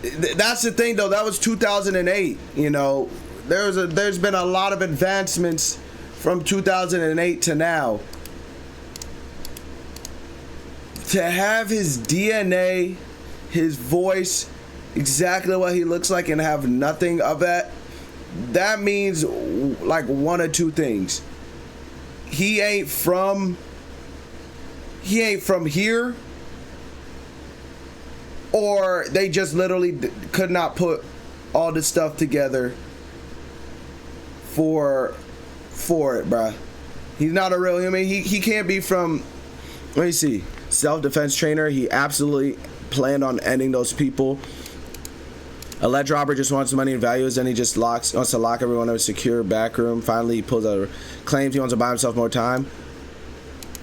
that's the thing though. That was 2008. You know, there's been a lot of advancements from 2008 to now. To have his DNA, his voice, exactly what he looks like, and have nothing of that, that means like one or two things. He ain't from here, or they just literally could not put all this stuff together for it, bruh. He's not a real human. He can't be from, let me see, self-defense trainer. He absolutely planned on ending those people. Alleged robber just wants money and values, then he just wants to lock everyone in a secure back room. Finally, he pulls out, claims he wants to buy himself more time.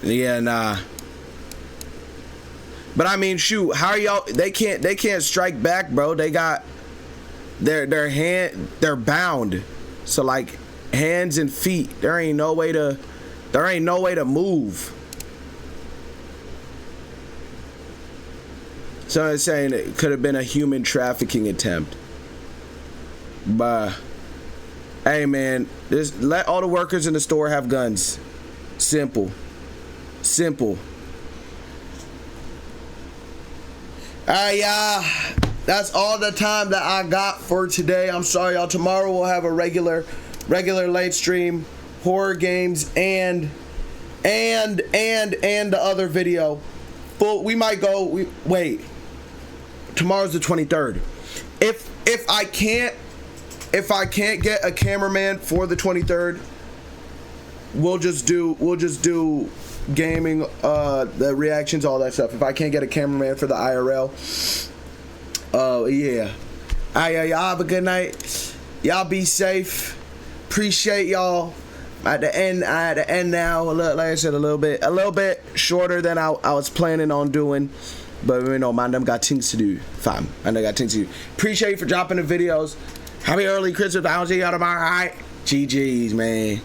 Yeah, nah. But I mean, shoot, how are y'all? They can't strike back, bro. They got they're bound. So like hands and feet, there ain't no way to move. So I'm saying it could have been a human trafficking attempt. But hey man, just let all the workers in the store have guns. Simple. Alright, y'all, that's all the time that I got for today. I'm sorry, y'all. Tomorrow we'll have a regular late stream, horror games, and the other video. But we might go. Wait. Tomorrow's the 23rd. If I can't get a cameraman for the 23rd, we'll just do gaming, the reactions, all that stuff. If I can't get a cameraman for the IRL, yeah. Alright, y'all have a good night. Y'all be safe. Appreciate y'all. At the end now. Like I said, a little bit shorter than I was planning on doing. But you know, man, them got things to do. Fam, and I got things to do. Appreciate you for dropping the videos. Happy early Christmas. I'll see y'all tomorrow. Alright. GG's, man.